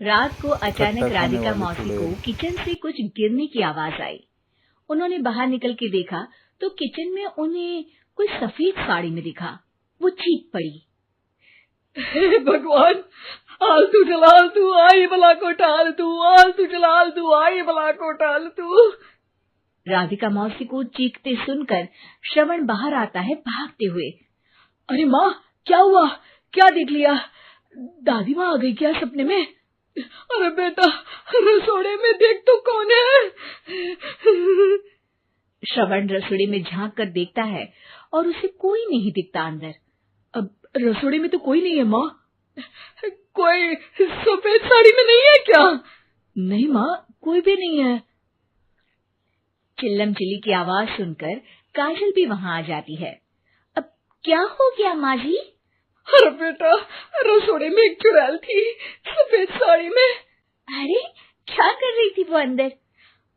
रात को अचानक खट्टा खाने राधिका वाले मौसी को चुड़ैल। किचन से कुछ गिरने की आवाज आई। उन्होंने बाहर निकल के देखा तो किचन में उन्हें कोई सफेद साड़ी में दिखा। वो चीख पड़ी, हे भगवान, आलतू जलाल तू आई भला को टाल तू, आलतू जलाल तू आई भला को टाल तू। राधिका मौसी को चीखते सुनकर श्रवण बाहर आता है भागते हुए। अरे माँ, क्या हुआ? क्या देख लिया? दादी माँ आ गई क्या सपने में? अरे बेटा, रसोड़े में देख तो कौन है? श्रवण रसोई में झांक कर देखता है और उसे कोई नहीं दिखता अंदर। अब रसोड़े में तो कोई नहीं है माँ। कोई सफेद साड़ी में नहीं है क्या? नहीं माँ, कोई भी नहीं है। चिल्लम चिल्ली की आवाज सुनकर काजल भी वहां आ जाती है। अब क्या हो गया माँ जी? अरे बेटा, रसोड़े में एक चुड़ैल थी सफेद साड़ी में। अरे क्या कर रही थी वो अंदर?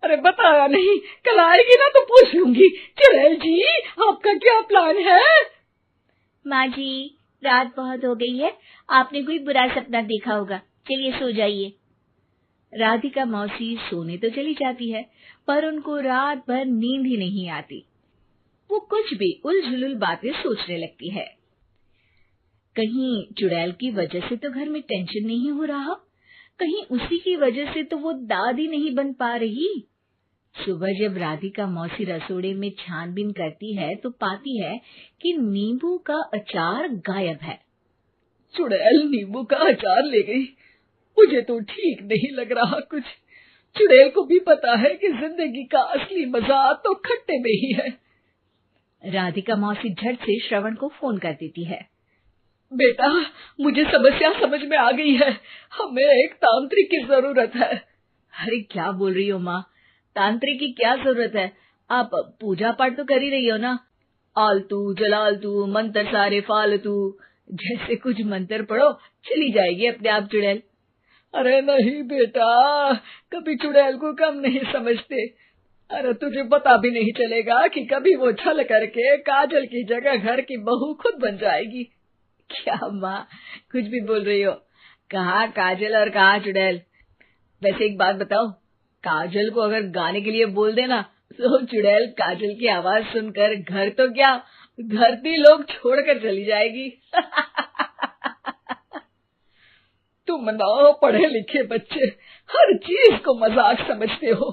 अरे बताया नहीं, कल आएगी ना तो पूछ लूंगी। चुड़ैल जी, आपका क्या प्लान है? माँ जी, रात बहुत हो गई है, आपने कोई बुरा सपना देखा होगा, चलिए सो जाइए। राधिका मौसी सोने तो चली जाती है, पर उनको रात भर नींद ही नहीं आती। वो कुछ भी उलझुल बातें सोचने लगती है। कहीं चुड़ैल की वजह से तो घर में टेंशन नहीं हो रहा, कहीं उसी की वजह से तो वो दादी नहीं बन पा रही। सुबह जब राधिका मौसी रसोड़े में छानबीन करती है तो पाती है कि नींबू का अचार गायब है। चुड़ैल नींबू का अचार ले गई, मुझे तो ठीक नहीं लग रहा कुछ। चुड़ैल को भी पता है कि जिंदगी का असली मजा तो खट्टे में ही है। राधिका मौसी झट से श्रवण को फोन कर देती है। बेटा, मुझे समस्या समझ में आ गई है, हमें एक तांत्रिक की जरूरत है। अरे क्या बोल रही हो माँ, तांत्रिक की क्या जरूरत है? आप पूजा पाठ तो कर ही रही हो ना। आलतू जलालतू मंत्र सारे फालतू जैसे कुछ मंत्र पढ़ो, चली जाएगी अपने आप चुड़ैल। अरे नहीं बेटा, कभी चुड़ैल को कम नहीं समझते। अरे तुझे पता भी नहीं चलेगा कि कभी वो छल करके काजल की जगह घर की बहू खुद बन जाएगी। क्या माँ, कुछ भी बोल रही हो? कहाँ काजल और कहाँ चुड़ैल? वैसे एक बात बताओ, काजल को अगर गाने के लिए बोल देना तो चुड़ैल काजल की आवाज सुनकर घर तो क्या, धरती लोग छोड़कर चली जाएगी। तुम ना पढ़े लिखे बच्चे हर चीज को मजाक समझते हो।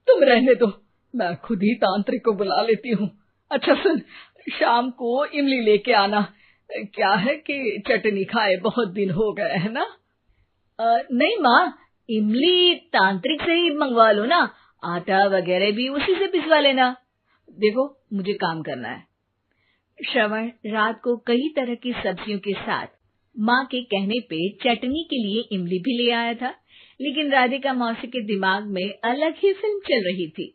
तुम रहने दो, मैं खुद ही तांत्रिक को बुला लेती हूँ। अच्छा सुन, शाम को इमली लेके आना। क्या है कि चटनी खाए बहुत दिन हो गए है ना। नहीं माँ, इमली तांत्रिक से ही मंगवा लो ना, आटा वगैरह भी उसी से पिसवा लेना। देखो मुझे काम करना है। श्रवण रात को कई तरह की सब्जियों के साथ माँ के कहने पे चटनी के लिए इमली भी ले आया था, लेकिन राधिका मौसी के दिमाग में अलग ही फिल्म चल रही थी।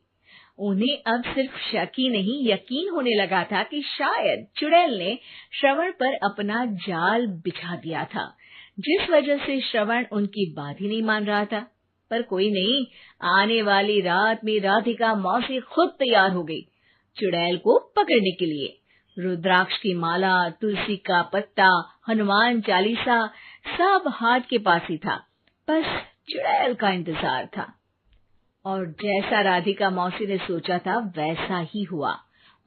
उन्हें अब सिर्फ शक ही नहीं यकीन होने लगा था कि शायद चुड़ैल ने श्रवण पर अपना जाल बिछा दिया था, जिस वजह से श्रवण उनकी बात ही नहीं मान रहा था। पर कोई नहीं, आने वाली रात में राधिका मौसी खुद तैयार हो गई चुड़ैल को पकड़ने के लिए। रुद्राक्ष की माला, तुलसी का पत्ता, हनुमान चालीसा सब हाथ के पास ही था, बस चुड़ैल का इंतजार था। और जैसा राधिका मौसी ने सोचा था वैसा ही हुआ।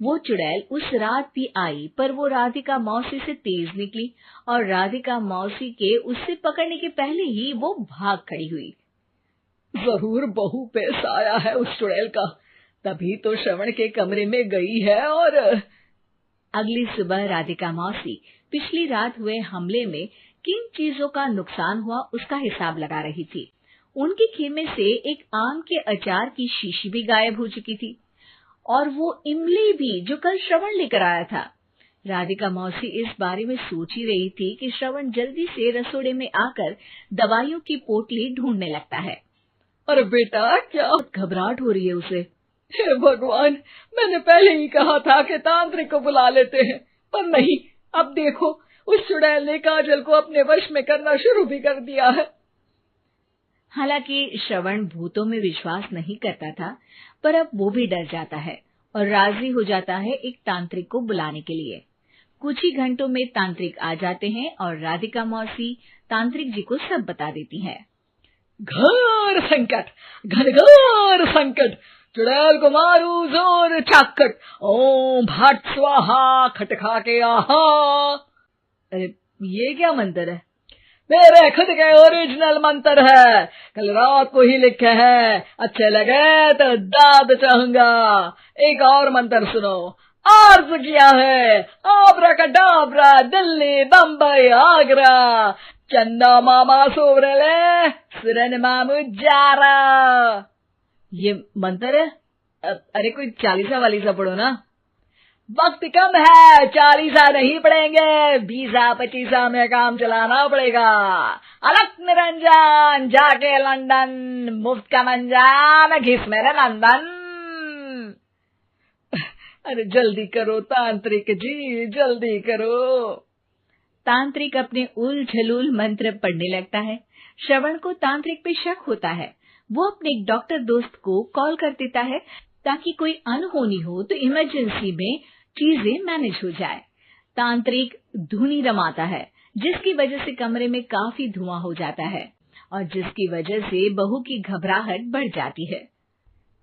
वो चुड़ैल उस रात भी आई, पर वो राधिका मौसी से तेज निकली और राधिका मौसी के उससे पकड़ने के पहले ही वो भाग खड़ी हुई। जरूर बहू पे साया है उस चुड़ैल का, तभी तो श्रवण के कमरे में गई है। और अगली सुबह राधिका मौसी पिछली रात हुए हमले में किन चीजों का नुकसान हुआ उसका हिसाब लगा रही थी। उनके खेमे से एक आम के अचार की शीशी भी गायब हो चुकी थी और वो इमली भी जो कल श्रवण लेकर आया था। राधिका मौसी इस बारे में सोच ही रही थी कि श्रवण जल्दी से रसोड़े में आकर दवाइयों की पोटली ढूंढने लगता है। अरे बेटा, क्या घबराहट हो रही है उसे? हे भगवान, मैंने पहले ही कहा था कि तांत्रिक को बुला लेते हैं, पर नहीं, अब देखो उस चुड़ैल ने काजल को अपने वश में करना शुरू भी कर दिया है। हालांकि श्रवण भूतों में विश्वास नहीं करता था, पर अब वो भी डर जाता है और राजी हो जाता है एक तांत्रिक को बुलाने के लिए। कुछ ही घंटों में तांत्रिक आ जाते हैं और राधिका मौसी तांत्रिक जी को सब बता देती है। घोर संकट, घनघोर संकट, चुड़ैल को मारू जोर चाकट, ओम भट स्वाहा खटखा के आहा। अरे ये क्या मंत्र है? मेरे खुद के ओरिजिनल मंत्र है, कल रात को ही लिखे हैं, अच्छे लगे तो दाद चाहूंगा। एक और मंत्र सुनो, अर्ज किया है आब्राकडाब्रा दिल्ली बम्बई आगरा, चंदा मामा सोवरले सुरन मामू जारा। ये मंत्र है? अरे कोई 40 वालीसा पढ़ो ना। वक्त कम है, 40 नहीं पड़ेंगे, 20-25 में काम चलाना पड़ेगा। अलग निरंजन जाके लंदन, मुफ्त का मंजान घिस मेरे नंदन। अरे जल्दी करो तांत्रिक जी, जल्दी करो। तांत्रिक अपने उल झलूल मंत्र पढ़ने लगता है। श्रवण को तांत्रिक पे शक होता है। वो अपने एक डॉक्टर दोस्त को कॉल कर देता है ताकि कोई अनहोनी हो तो इमरजेंसी में चीजें मैनेज हो जाए। तांत्रिक धुनी रमाता है, जिसकी वजह से कमरे में काफी धुआं हो जाता है और जिसकी वजह से बहू की घबराहट बढ़ जाती है।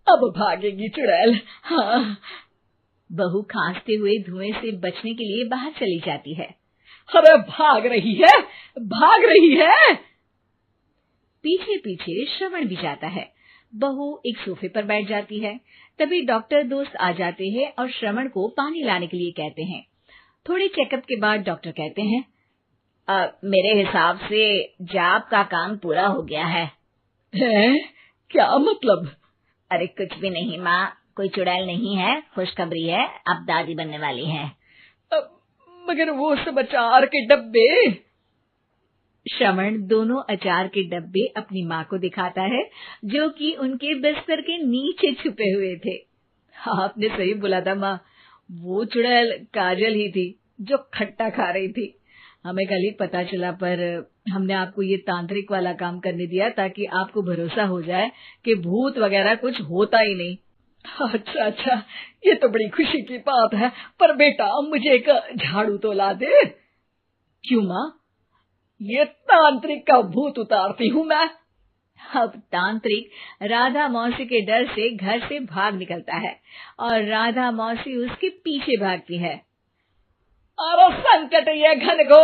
अब भागेगी चुड़ैल। हाँ। बहू खांसते हुए धुएं से बचने के लिए बाहर चली जाती है। अरे भाग रही है, भाग रही है। पीछे पीछे श्रवण भी जाता है। बहू एक सोफे पर बैठ जाती है। तभी डॉक्टर दोस्त आ जाते हैं और श्रवण को पानी लाने के लिए कहते हैं। थोड़े चेकअप के बाद डॉक्टर कहते हैं, मेरे हिसाब से जाप का काम पूरा हो गया है। क्या मतलब? अरे कुछ भी नहीं माँ, कोई चुड़ैल नहीं है, खुशखबरी है, अब दादी बनने वाली है। मगर वो सब अचार के डब्बे। श्रवण दोनों अचार के डब्बे अपनी माँ को दिखाता है, जो कि उनके बिस्तर के नीचे छुपे हुए थे। आपने सही बोला था माँ, वो चुड़ैल काजल ही थी जो खट्टा खा रही थी। हमें कल ही पता चला, पर हमने आपको ये तांत्रिक वाला काम करने दिया ताकि आपको भरोसा हो जाए कि भूत वगैरह कुछ होता ही नहीं। अच्छा अच्छा, ये तो बड़ी खुशी की बात है, पर बेटा मुझे एक झाड़ू तो ला दे। क्यों माँ? ये तांत्रिक का भूत उतारती हूँ मैं। अब तांत्रिक राधा मौसी के डर से घर से भाग निकलता है और राधा मौसी उसके पीछे भागती है। अरे संकट ये घनघोर